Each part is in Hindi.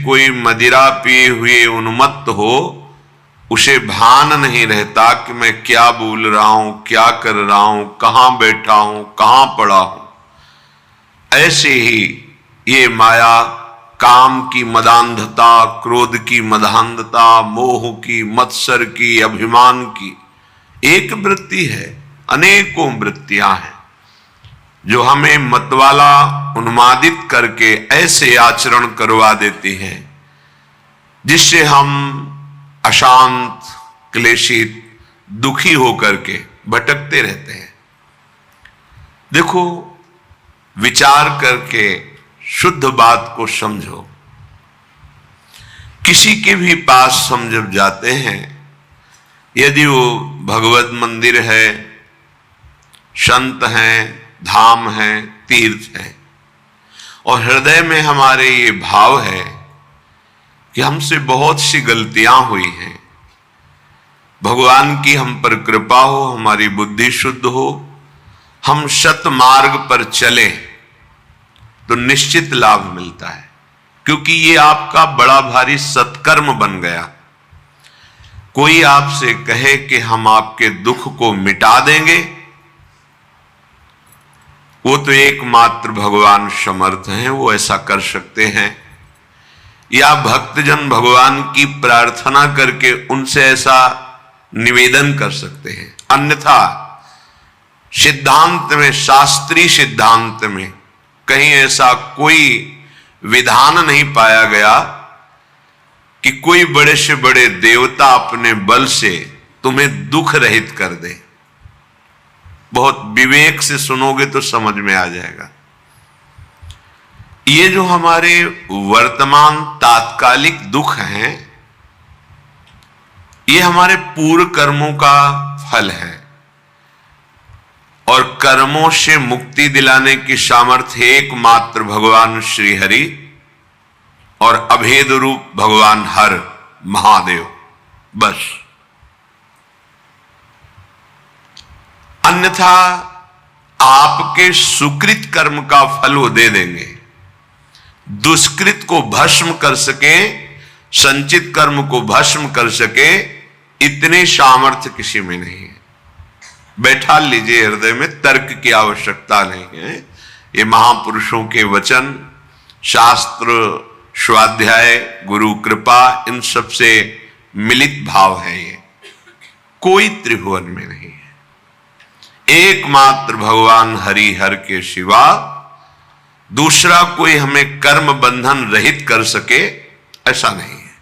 कोई मदिरा पिए हुए उन्मत्त हो, उसे भान नहीं रहता कि मैं क्या बोल रहा हूं, क्या कर रहा हूं, कहां बैठा हूं, कहां पड़ा हूं। ऐसे ही ये माया काम की मदांधता, क्रोध की मदांधता, मोह की, मत्सर की, अभिमान की एक वृत्ति है, अनेकों वृत्तियां हैं जो हमें मतवाला उन्मादित करके ऐसे आचरण करवा देती हैं जिससे हम अशांत, क्लेशित, दुखी होकर के भटकते रहते हैं। देखो, विचार करके शुद्ध बात को समझो। किसी के भी पास हम जब जाते हैं, यदि वो भगवत मंदिर है, संत हैं, धाम है, तीर्थ है, और हृदय में हमारे ये भाव है कि हमसे बहुत सी गलतियां हुई हैं, भगवान की हम पर कृपा हो, हमारी बुद्धि शुद्ध हो, हम सत मार्ग पर चले तो निश्चित लाभ मिलता है, क्योंकि ये आपका बड़ा भारी सत्कर्म बन गया। कोई आपसे कहे कि हम आपके दुख को मिटा देंगे, वो तो एकमात्र भगवान समर्थ हैं, वो ऐसा कर सकते हैं। या भक्तजन भगवान की प्रार्थना करके उनसे ऐसा निवेदन कर सकते हैं। अन्यथा सिद्धांत में, शास्त्रीय सिद्धांत में कहीं ऐसा कोई विधान नहीं पाया गया कि कोई बड़े से बड़े देवता अपने बल से तुम्हें दुख रहित कर दे। बहुत विवेक से सुनोगे तो समझ में आ जाएगा। ये जो हमारे वर्तमान तात्कालिक दुख हैं, ये हमारे पूर्व कर्मों का फल है, और कर्मों से मुक्ति दिलाने की सामर्थ्य एकमात्र भगवान श्री हरि और अभेद रूप भगवान हर महादेव, बस। अन्यथा आपके सुकृत कर्म का फल वो दे देंगे। दुष्कृत को भस्म कर सके, संचित कर्म को भस्म कर सके, इतने सामर्थ्य किसी में नहीं है। बैठा लीजिए हृदय में, तर्क की आवश्यकता नहीं है। ये महापुरुषों के वचन, शास्त्र, स्वाध्याय, गुरु कृपा, इन सब से मिलित भाव है। ये कोई त्रिभुवन में नहीं है। एकमात्र भगवान हरि हर के सिवा दूसरा कोई हमें कर्म बंधन रहित कर सके, ऐसा नहीं है।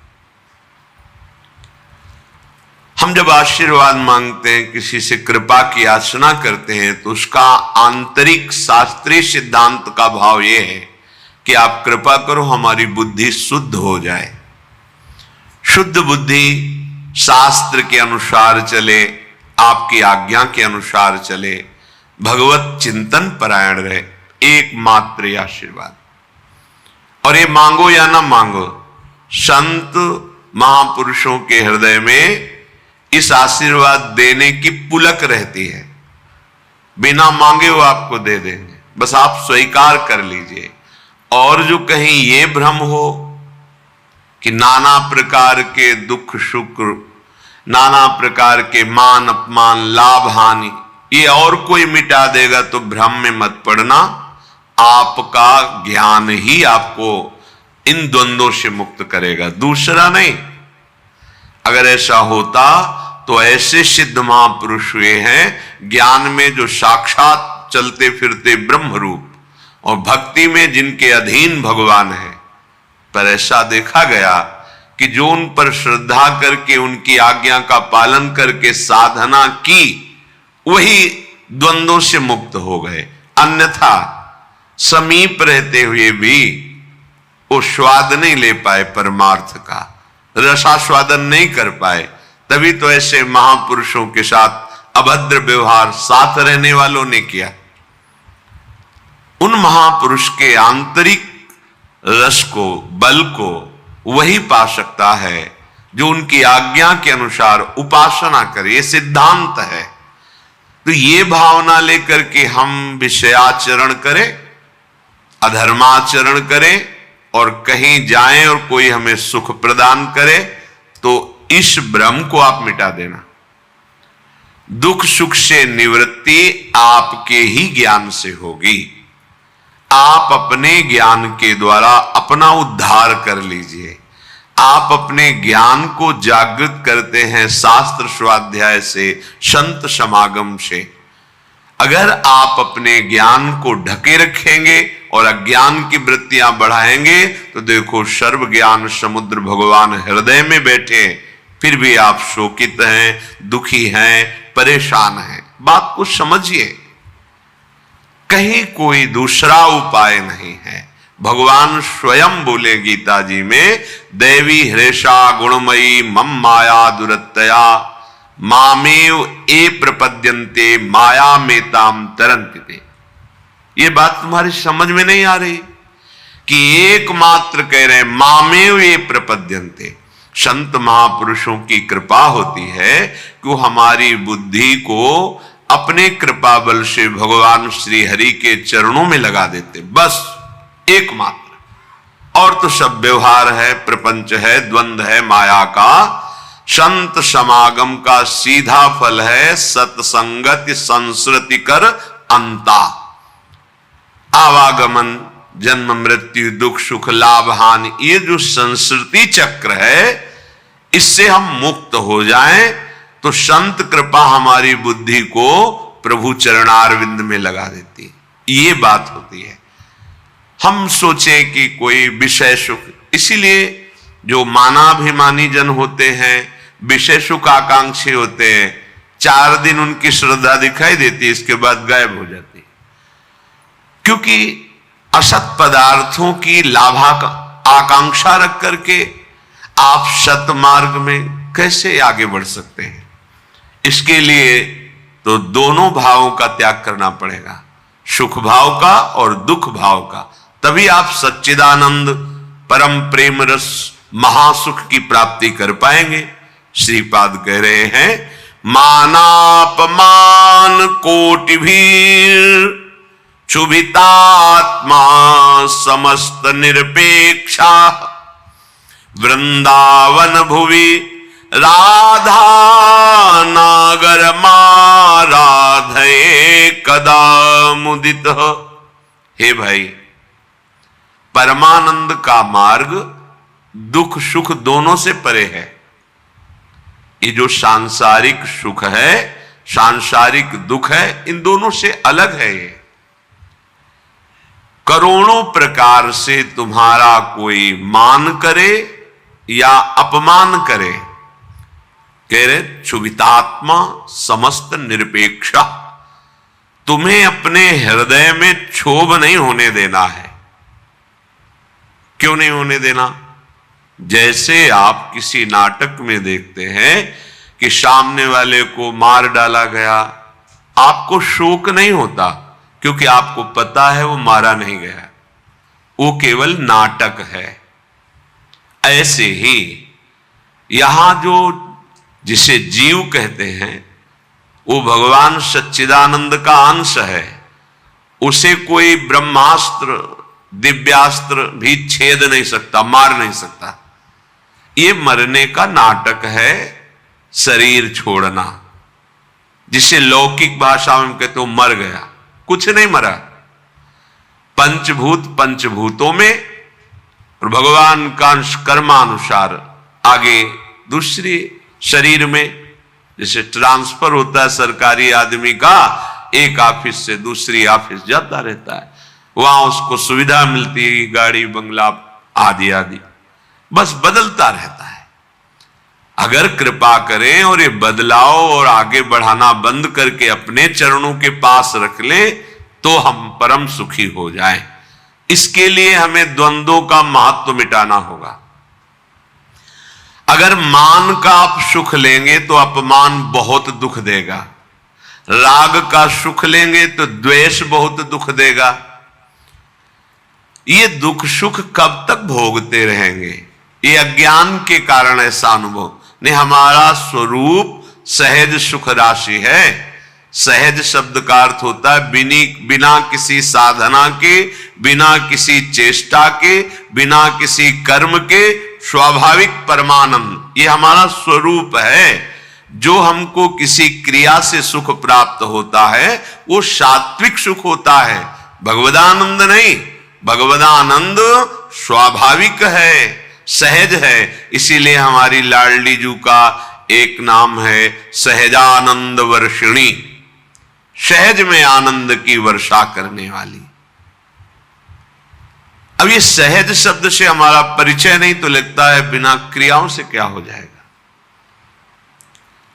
हम जब आशीर्वाद मांगते हैं, किसी से कृपा की याचना करते हैं, तो उसका आंतरिक शास्त्रीय सिद्धांत का भाव यह है कि आप कृपा करो, हमारी बुद्धि शुद्ध हो जाए। शुद्ध बुद्धि शास्त्र के अनुसार चले, आपकी आज्ञा के अनुसार चले, भगवत चिंतन परायण रहे, एकमात्र आशीर्वाद। और ये मांगो या ना मांगो, संत महापुरुषों के हृदय में इस आशीर्वाद देने की पुलक रहती है। बिना मांगे वो आपको दे देंगे, बस आप स्वीकार कर लीजिए। और जो कहीं ये भ्रम हो कि नाना प्रकार के दुख सुख, नाना प्रकार के मान अपमान, लाभ हानि, ये और कोई मिटा देगा, तो भ्रम में मत पड़ना। आपका ज्ञान ही आपको इन द्वंद्वों से मुक्त करेगा, दूसरा नहीं। अगर ऐसा होता तो ऐसे सिद्ध महापुरुष हुए हैं ज्ञान में जो साक्षात चलते फिरते ब्रह्म रूप, और भक्ति में जिनके अधीन भगवान है। पर ऐसा देखा गया कि जो उन पर श्रद्धा करके, उनकी आज्ञा का पालन करके साधना की, वही द्वंद्वों से मुक्त हो गए। अन्यथा समीप रहते हुए भी वो स्वाद नहीं ले पाए परमार्थ का, रसास्वादन नहीं कर पाए। तभी तो ऐसे महापुरुषों के साथ अभद्र व्यवहार साथ रहने वालों ने किया। उन महापुरुष के आंतरिक रस को, बल को वही पा सकता है जो उनकी आज्ञा के अनुसार उपासना करे। ये सिद्धांत है। तो ये भावना लेकर के हम विषयाचरण करें, अधर्माचरण करें, और कहीं जाएं और कोई हमें सुख प्रदान करे तो इस भ्रम को आप मिटा देना। दुख सुख से निवृत्ति आपके ही ज्ञान से होगी। आप अपने ज्ञान के द्वारा अपना उद्धार कर लीजिए। आप अपने ज्ञान को जागृत करते हैं शास्त्र स्वाध्याय से, संत समागम से। अगर आप अपने ज्ञान को ढके रखेंगे और अज्ञान की वृत्तियां बढ़ाएंगे तो देखो सर्व ज्ञान समुद्र भगवान हृदय में बैठे, फिर भी आप शोकित हैं, दुखी हैं, परेशान हैं। बात को समझिए, कहीं कोई दूसरा उपाय नहीं है। भगवान स्वयं बोले गीता जी में, देवी हृषा गुणमयी मम माया दुरत्तया मामेव ए प्रपद्यन्ते माया मेताम तरन्ति ते। ये बात तुम्हारी समझ में नहीं आ रही कि एकमात्र कह रहे हैं मामेव ए प्रपद्यन्ते। संत महापुरुषों की कृपा होती है कि वो हमारी बुद्धि को अपने कृपा बल से भगवान श्री हरि के चरणों में लगा देते, बस एकमात्र। और तो सब व्यवहार है, प्रपंच है, द्वंद है माया का। संत समागम का सीधा फल है सत्संगति संस्कृति कर अंता। आवागमन, जन्म मृत्यु, दुख सुख, लाभ हानि, ये जो संस्कृति चक्र है, इससे हम मुक्त हो जाएं तो संत कृपा हमारी बुद्धि को प्रभु चरणारविंद में लगा देती है। ये बात होती है। हम सोचें कि कोई विषय सुख, इसीलिए जो मानाभिमानी जन होते हैं, विषय सुख आकांक्षी होते हैं, 4 दिन उनकी श्रद्धा दिखाई देती है, इसके बाद गायब हो जाती है। क्योंकि असत पदार्थों की लाभा आकांक्षा रख करके आप सत मार्ग में कैसे आगे बढ़ सकते हैं? इसके लिए तो दोनों भावों का त्याग करना पड़ेगा, सुख भाव का और दुख भाव का। तभी आप सच्चिदानंद परम प्रेम रस महासुख की प्राप्ति कर पाएंगे। श्रीपाद कह रहे हैं, मानापमान कोटि भीर क्षुभितात्मा समस्त निरपेक्षा वृंदावन भुवि राधा नागर माराधये कदा मुदित। हे भाई, परमानंद का मार्ग दुख सुख दोनों से परे है। ये जो सांसारिक सुख है, सांसारिक दुख है, इन दोनों से अलग है। ये करोड़ों प्रकार से तुम्हारा कोई मान करे या अपमान करे, कह रहे क्षुभितात्मा समस्त निरपेक्षा। तुम्हें अपने हृदय में क्षोभ नहीं होने देना है। क्यों नहीं होने देना? जैसे आप किसी नाटक में देखते हैं कि सामने वाले को मार डाला गया, आपको शोक नहीं होता, क्योंकि आपको पता है वो मारा नहीं गया, वो केवल नाटक है। ऐसे ही यहां जो जिसे जीव कहते हैं, वो भगवान सच्चिदानंद का अंश है। उसे कोई ब्रह्मास्त्र दिव्यास्त्र भी छेद नहीं सकता, मार नहीं सकता। ये मरने का नाटक है, शरीर छोड़ना, जिसे लौकिक भाषा में कहते हो मर गया। कुछ नहीं मरा। पंचभूत पंचभूतों में और भगवान का कर्मानुसार आगे दूसरी शरीर में, जैसे ट्रांसफर होता है सरकारी आदमी का, एक ऑफिस से दूसरी ऑफिस जाता रहता है, वहां उसको सुविधा मिलती है, गाड़ी बंगला आदि आदि, बस बदलता रहता है। अगर कृपा करें और ये बदलाव और आगे बढ़ाना बंद करके अपने चरणों के पास रख ले तो हम परम सुखी हो जाएं। इसके लिए हमें द्वंद्वों का महत्व मिटाना होगा। अगर मान का आप सुख लेंगे तो अपमान बहुत दुख देगा, राग का सुख लेंगे तो द्वेष बहुत दुख देगा। ये दुख सुख कब तक भोगते रहेंगे? ये अज्ञान के कारण ऐसा अनुभव नहीं। हमारा स्वरूप सहज सुख राशि है। सहज शब्द का अर्थ होता है बिना किसी साधना के, बिना किसी चेष्टा के, बिना किसी कर्म के स्वाभाविक परमानंद, ये हमारा स्वरूप है। जो हमको किसी क्रिया से सुख प्राप्त होता है वो सात्विक सुख होता है, भगवदानंद नहीं। भगवदानंद स्वाभाविक है, सहज है। इसीलिए हमारी लाडली जू का एक नाम है सहजानंद वर्षिणी, सहज में आनंद की वर्षा करने वाली। अब ये सहज शब्द से हमारा परिचय नहीं तो लगता है बिना क्रियाओं से क्या हो जाएगा।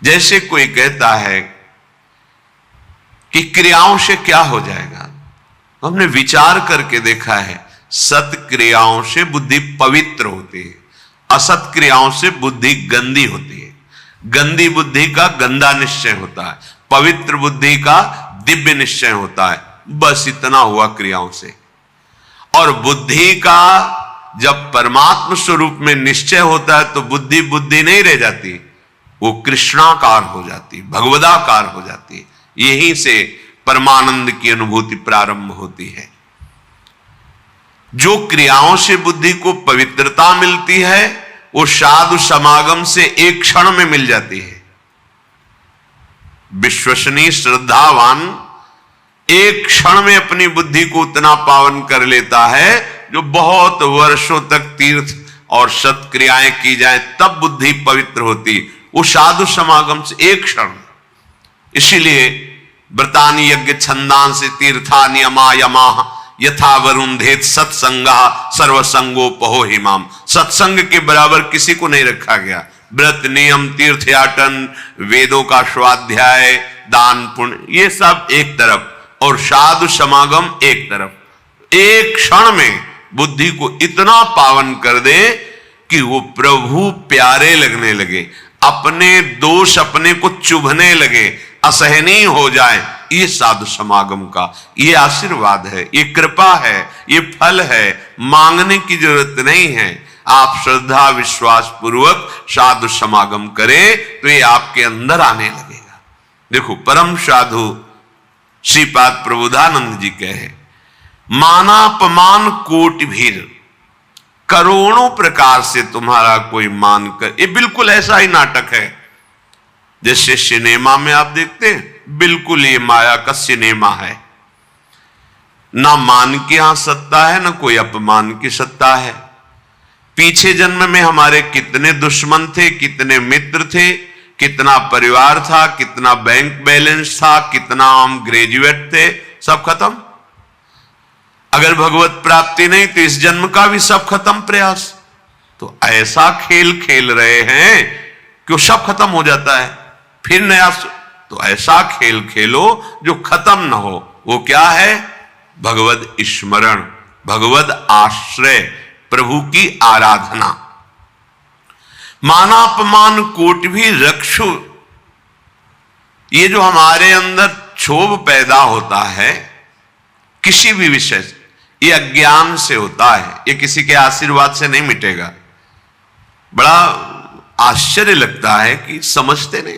जैसे कोई कहता है कि क्रियाओं से क्या हो जाएगा, हमने विचार करके देखा है सत क्रियाओं से बुद्धि पवित्र होती है, असत क्रियाओं से बुद्धि गंदी होती है। गंदी बुद्धि का गंदा निश्चय होता है, पवित्र बुद्धि का दिव्य निश्चय होता है। बस इतना हुआ क्रियाओं से। और बुद्धि का जब परमात्म स्वरूप में निश्चय होता है तो बुद्धि बुद्धि नहीं रह जाती, वो कृष्णाकार हो जाती, भगवदाकार हो जाती। यहीं से परमानंद की अनुभूति प्रारंभ होती है। जो क्रियाओं से बुद्धि को पवित्रता मिलती है वो साधु समागम से एक क्षण में मिल जाती है। विश्वसनीय श्रद्धावान एक क्षण में अपनी बुद्धि को उतना पावन कर लेता है जो बहुत वर्षों तक तीर्थ और सत्क्रियाएं की जाए तब बुद्धि पवित्र होती, वो साधु समागम से एक क्षण। इसीलिए व्रतानि यज्ञ छंदांसि तीर्थानि यमा यथा वरुंधेत सत्संगा सर्वसंगोपहो हिमाम। सत्संग के बराबर किसी को नहीं रखा गया। व्रत नियम तीर्थयाटन वेदों का स्वाध्याय दान पुण्य ये सब एक तरफ और साधु समागम एक तरफ। एक क्षण में बुद्धि को इतना पावन कर दे कि वो प्रभु प्यारे लगने लगे, अपने दोष अपने को चुभने लगे, असहनीय हो जाए। ये साधु समागम का ये आशीर्वाद है, ये कृपा है, ये फल है। मांगने की जरूरत नहीं है। आप श्रद्धा विश्वास पूर्वक साधु समागम करें तो ये आपके अंदर आने लगेगा। देखो परम साधु श्रीपाद प्रबोधानंद जी कहे, मानापमान कोटि भीर, करोड़ों प्रकार से तुम्हारा कोई मान कर। ये बिल्कुल ऐसा ही नाटक है जैसे सिनेमा में आप देखते हैं, बिल्कुल ये माया का सिनेमा है। ना मान की यहां सत्ता है ना कोई अपमान की सत्ता है। पीछे जन्म में हमारे कितने दुश्मन थे, कितने मित्र थे, कितना परिवार था, कितना बैंक बैलेंस था, कितना हम ग्रेजुएट थे, सब खत्म। अगर भगवत प्राप्ति नहीं तो इस जन्म का भी सब खत्म प्रयास। तो ऐसा खेल खेल रहे हैं कि वो सब खत्म हो जाता है, फिर नया। तो ऐसा खेल खेलो जो खत्म ना हो। वो क्या है? भगवत स्मरण, भगवत आश्रय, प्रभु की आराधना। मानापमान कोटि भी रक्षु, ये जो हमारे अंदर क्षोभ पैदा होता है किसी भी विषय से, ये अज्ञान से होता है, ये किसी के आशीर्वाद से नहीं मिटेगा। बड़ा आश्चर्य लगता है कि समझते नहीं।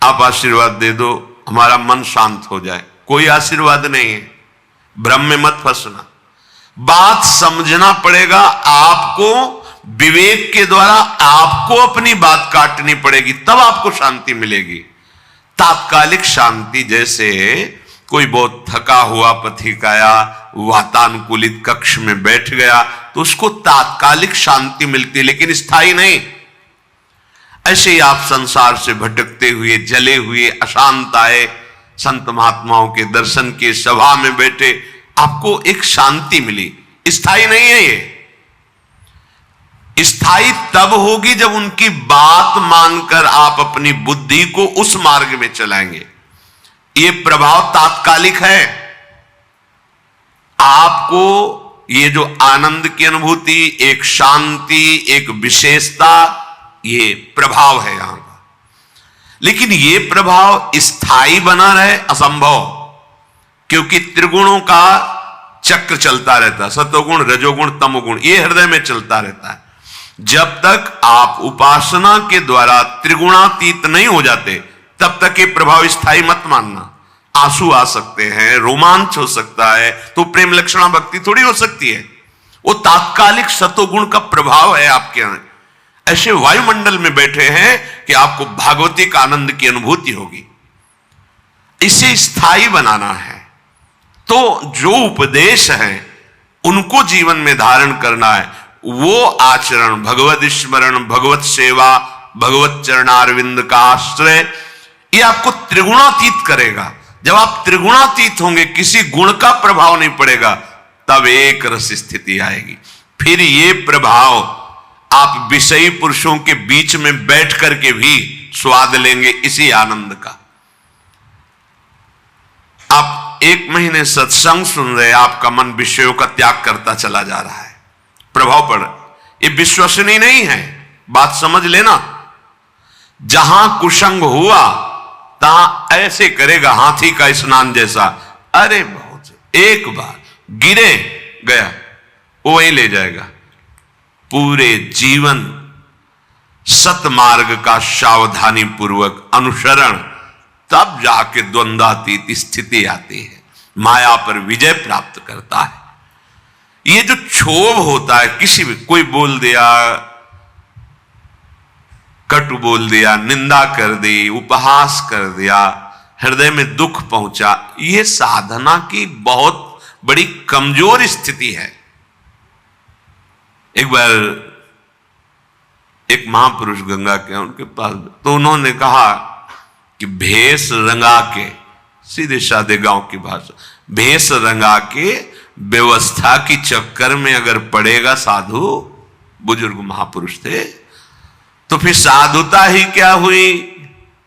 आप आशीर्वाद दे दो हमारा मन शांत हो जाए, कोई आशीर्वाद नहीं है। भ्रम में मत फंसना, बात समझना पड़ेगा। आपको विवेक के द्वारा आपको अपनी बात काटनी पड़ेगी, तब आपको शांति मिलेगी। तात्कालिक शांति, जैसे कोई बहुत थका हुआ पथिक आया, वातानुकूलित कक्ष में बैठ गया तो उसको तात्कालिक शांति मिलती है, लेकिन स्थायी नहीं। ऐसे ही आप संसार से भटकते हुए, जले हुए, अशांत आए, संत महात्माओं के दर्शन की सभा में बैठे, आपको एक शांति मिली। स्थायी नहीं है ये। स्थायी तब होगी जब उनकी बात मानकर आप अपनी बुद्धि को उस मार्ग में चलाएंगे। ये प्रभाव तात्कालिक है। आपको ये जो आनंद की अनुभूति, एक शांति, एक विशेषता, ये प्रभाव है यहां का। लेकिन ये प्रभाव स्थायी बना रहे असंभव, क्योंकि त्रिगुणों का चक्र चलता रहता है, सतोगुण रजोगुण तमोगुण, ये हृदय में चलता रहता है। जब तक आप उपासना के द्वारा त्रिगुणातीत नहीं हो जाते तब तक ये प्रभाव स्थायी मत मानना। आंसू आ सकते हैं, रोमांच हो सकता है, तो प्रेम लक्षणा भक्ति थोड़ी हो सकती है। वो तात्कालिक सतोगुण का प्रभाव है आपके अंदर। ऐसे वायुमंडल में बैठे हैं कि आपको भागवतिक आनंद की अनुभूति होगी। इसे स्थायी बनाना है तो जो उपदेश है उनको जीवन में धारण करना है। वो आचरण, भगवत स्मरण, भगवत सेवा, भगवत चरणारविंद का आश्रय, ये आपको त्रिगुणातीत करेगा। जब आप त्रिगुणातीत होंगे, किसी गुण का प्रभाव नहीं पड़ेगा, तब एक रस स्थिति आएगी। फिर ये प्रभाव आप विषयी पुरुषों के बीच में बैठ करके भी स्वाद लेंगे इसी आनंद का। आप 1 महीने सत्संग सुन रहे, आपका मन विषयों का त्याग करता चला जा रहा है, प्रभाव पड़ रहा। ये विश्वसनीय नहीं है, बात समझ लेना। जहां कुसंग हुआ तहां ऐसे करेगा हाथी का स्नान जैसा। अरे बहुत, एक बार गिरे गया, वो वही ले जाएगा। पूरे जीवन सतमार्ग का सावधानी पूर्वक अनुसरण, तब जाके द्वंद्वातीत स्थिति आती है, माया पर विजय प्राप्त करता है। ये जो क्षोभ होता है, किसी भी कोई बोल दिया, कटु बोल दिया, निंदा कर दी, उपहास कर दिया, हृदय में दुख पहुंचा, ये साधना की बहुत बड़ी कमजोर स्थिति है। एक बार एक महापुरुष गंगा के उनके पास, तो उन्होंने कहा कि भेष रंगा के, सीधे साधे गांव की भाषा, भेष रंगा के व्यवस्था की चक्कर में अगर पड़ेगा साधु, बुजुर्ग महापुरुष थे, तो फिर साधुता ही क्या हुई।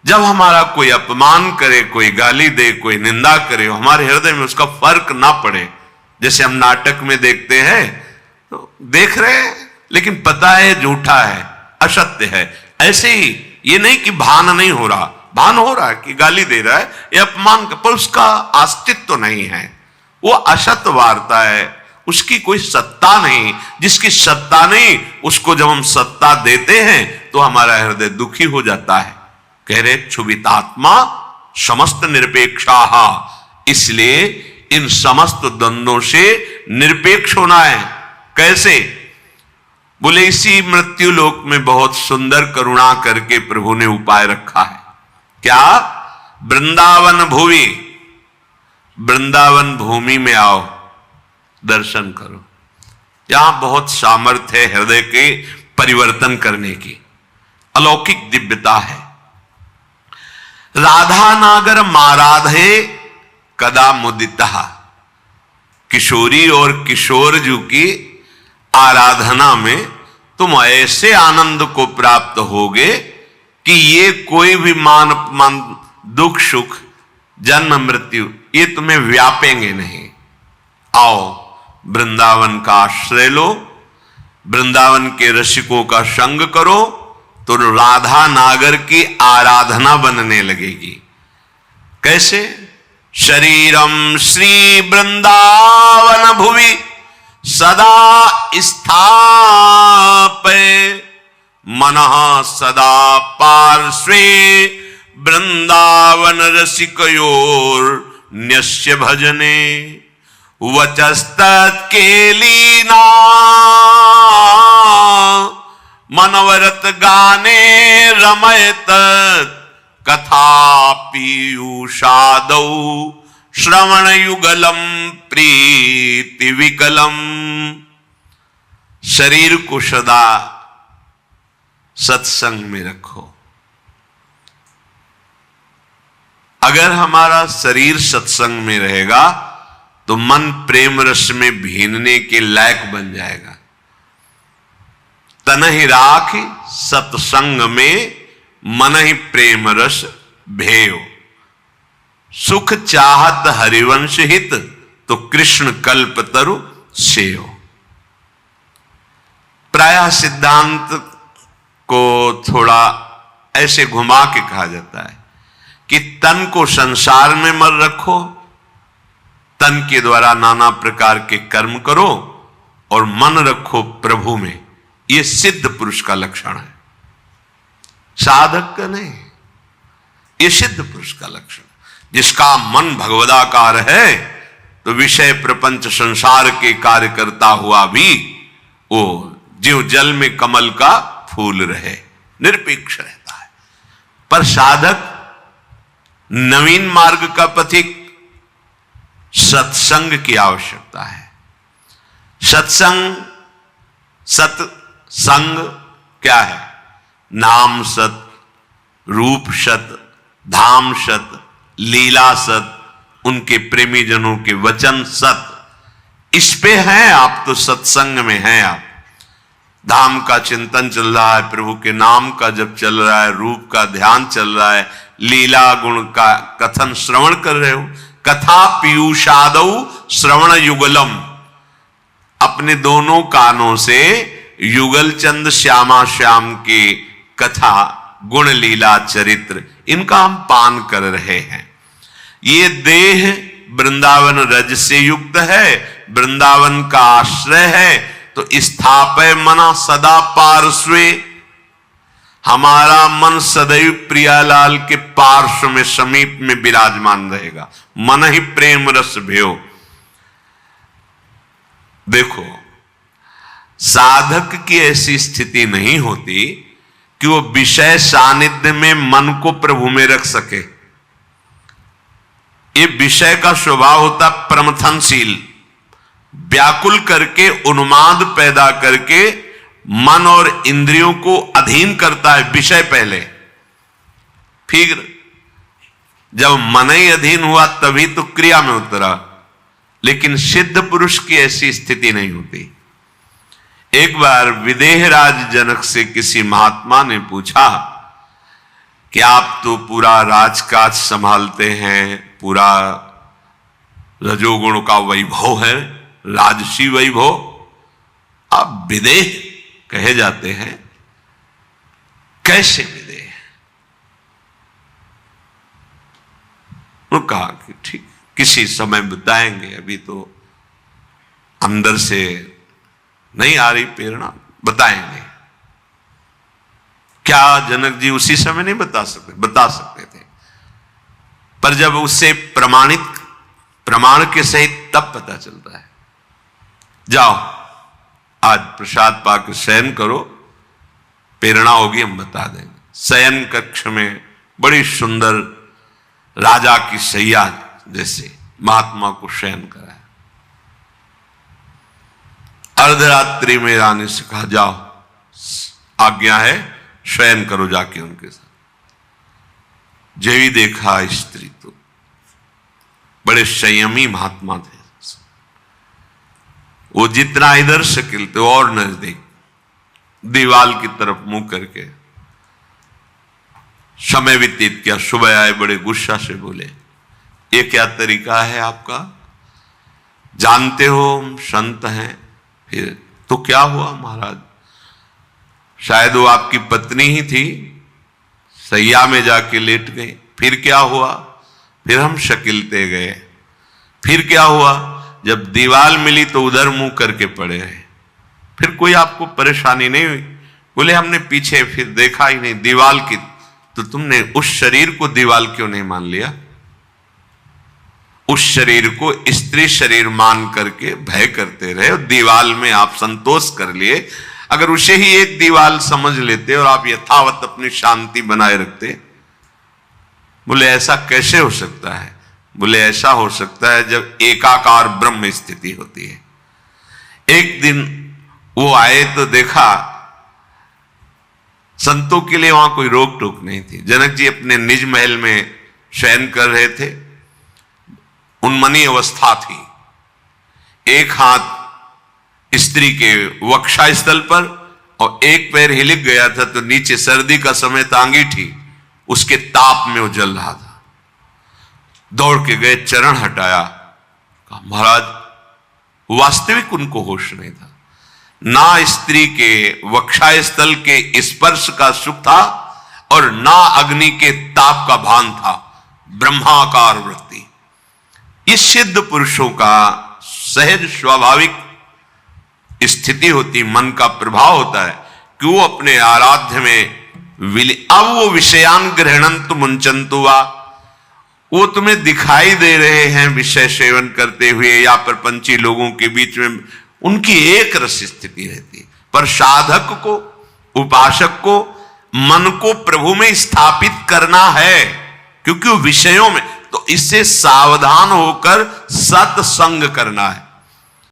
जब हमारा कोई अपमान करे, कोई गाली दे, कोई निंदा करे, हमारे हृदय में उसका फर्क ना पड़े। जैसे हम नाटक में देखते हैं, तो देख रहे हैं लेकिन पता है झूठा है, असत्य है। ऐसे ही ये नहीं कि भान नहीं हो रहा, भान हो रहा है कि गाली दे रहा है, ये अपमान, पर उसका अस्तित्व नहीं है, वो असत्य वार्ता है, उसकी कोई सत्ता नहीं। जिसकी सत्ता नहीं, उसको जब हम सत्ता देते हैं तो हमारा हृदय दुखी हो जाता है। कह रहे क्षुभितात्मा समस्त निरपेक्षा, इसलिए इन समस्त द्वंद्वों से निरपेक्ष होना है। कैसे? बोले इसी मृत्यु लोक में बहुत सुंदर करुणा करके प्रभु ने उपाय रखा है। क्या? वृंदावन भूमि, वृंदावन भूमि में आओ, दर्शन करो। यहां बहुत सामर्थ्य है हृदय के परिवर्तन करने की, अलौकिक दिव्यता है। राधा नागर माराधे कदा मुदिता, किशोरी और किशोर जी की आराधना में तुम ऐसे आनंद को प्राप्त होगे कि ये कोई भी मान अपमान, दुख सुख, जन्म मृत्यु, ये तुम्हें व्यापेंगे नहीं। आओ वृंदावन का आश्रय लो, वृंदावन के रसिकों का संग करो, तो राधा नागर की आराधना बनने लगेगी। कैसे? शरीरम श्री वृंदावन भुवि सदा स्थापय, मनः सदा पार्श्वे वृंदावन रसिकयोर न्यस्य भजने, वचस्तत्केलीना मनवरत गाने रमयत, कथा पीयूषादौ श्रवण युगलम प्रीति विकलम। शरीर को सदा सत्संग में रखो। अगर हमारा शरीर सत्संग में रहेगा तो मन प्रेम रस में भीनने के लायक बन जाएगा। तन ही राख सत्संग में, मन ही प्रेम रस भेयो। सुख चाहत हरिवंश हित, तो कृष्ण कल्प तरु सेयो। प्रायः सिद्धांत को थोड़ा ऐसे घुमा के कहा जाता है कि तन को संसार में मत रखो, तन के द्वारा नाना प्रकार के कर्म करो, और मन रखो प्रभु में। यह सिद्ध पुरुष का लक्षण है, साधक का नहीं। यह सिद्ध पुरुष का लक्षण, जिसका मन भगवदाकार है तो विषय प्रपंच संसार के कार्य करता हुआ भी वो ज्यों जल में कमल का फूल रहे, निरपेक्ष रहता है। पर साधक, नवीन मार्ग का पथिक, सत्संग की आवश्यकता है। सत्संग, सत्संग क्या है? नाम सत, रूप सत, धाम सत, लीला सत, उनके प्रेमी जनों के वचन सत। इस पे हैं आप, तो सत्संग में हैं आप। धाम का चिंतन चल रहा है, प्रभु के नाम का जप चल रहा है, रूप का ध्यान चल रहा है, लीला गुण का कथन श्रवण कर रहे हो। कथा पीयूषादौ श्रवण युगलम, अपने दोनों कानों से युगल चंद श्यामा श्याम की कथा, गुण लीला चरित्र, इनका हम पान कर रहे हैं। ये देह वृंदावन रज से युक्त है, वृंदावन का आश्रय है, तो स्थापय मना सदा पार्श्वे, हमारा मन सदैव प्रियालाल के पार्श्व में, समीप में विराजमान रहेगा। मन ही प्रेम रस भयो। देखो, साधक की ऐसी स्थिति नहीं होती कि वो विषय सानिध्य में मन को प्रभु में रख सके। ये विषय का स्वभाव होता प्रमथनशील, व्याकुल करके, उन्माद पैदा करके मन और इंद्रियों को अधीन करता है। विषय पहले, फिर जब मन ही अधीन हुआ तभी तो क्रिया में उतरा। लेकिन सिद्ध पुरुष की ऐसी स्थिति नहीं होती। एक बार विदेहराज जनक से किसी महात्मा ने पूछा कि आप तो पूरा राजकाज संभालते हैं, पूरा रजोगुण का वैभव है, राजसी वैभव, आप विदेह कहे जाते हैं, कैसे विदेह? उन्होंने कहा कि ठीक, किसी समय बताएंगे, अभी तो अंदर से नहीं आ रही प्रेरणा, बताएंगे। क्या जनक जी उसी समय नहीं बता सकते? बता सकते थे, पर जब उससे प्रमाण के सहित तब पता चलता है। जाओ, आज प्रसाद पाकर शयन करो, प्रेरणा होगी हम बता देंगे। शयन कक्ष में बड़ी सुंदर राजा की सैया जैसे महात्मा को शयन कराया। अर्धरात्रि में रानी से कहा, जाओ, आज्ञा है, शयन करो जाके उनके साथ। जेवी देखा स्त्री तो बड़े संयमी महात्मा थे। वो जितना इधर शकील थे और नजदीक, दीवाल की तरफ मुंह करके समय व्यतीत किया। सुबह आए, बड़े गुस्सा से बोले, ये क्या तरीका है आपका? जानते हो हम संत हैं। फिर तो क्या हुआ महाराज? शायद वो आपकी पत्नी ही थी, सैया में जाके लेट गई। फिर क्या हुआ? फिर हम शकीलते गए। फिर क्या हुआ? जब दीवाल मिली तो उधर मुंह करके पड़े रहे। फिर कोई आपको परेशानी नहीं हुई? बोले, हमने पीछे फिर देखा ही नहीं, दीवाल की। तो तुमने उस शरीर को दीवाल क्यों नहीं मान लिया? उस शरीर को स्त्री शरीर मान करके भय करते रहे और दीवाल में आप संतोष कर लिए। अगर उसे ही एक दीवाल समझ लेते और आप यथावत अपनी शांति बनाए रखते। बोले, ऐसा कैसे हो सकता है? बोले, ऐसा हो सकता है जब एकाकार ब्रह्म स्थिति होती है। एक दिन वो आए तो देखा संतों के लिए वहां कोई रोक टोक नहीं थी। जनक जी अपने निज महल में शयन कर रहे थे, उन्मनी अवस्था थी। एक हाथ स्त्री के वक्षा स्थल पर और एक पैर हिलक गया था, तो नीचे सर्दी का समय था, अंगीठी उसके ताप में वो जल रहा था। दौड़ के गए, चरण हटाया, कहा, महाराज वास्तविक उनको होश नहीं था। ना स्त्री के वक्षा स्थल के स्पर्श का सुख था और ना अग्नि के ताप का भान था। ब्रह्माकार वृत्ति, इस सिद्ध पुरुषों का सहज स्वाभाविक स्थिति होती, मन का प्रभाव होता है कि वो अपने आराध्य में अब वो विषयान ग्रहणंतु मुंचंतु वा, वो तुम्हें दिखाई दे रहे हैं विषय सेवन करते हुए या प्रपंची लोगों के बीच में उनकी एक रस स्थिति रहती है। पर साधक को, उपासक को मन को प्रभु में स्थापित करना है, क्योंकि वो विषयों में, तो इससे सावधान होकर सत्संग करना है।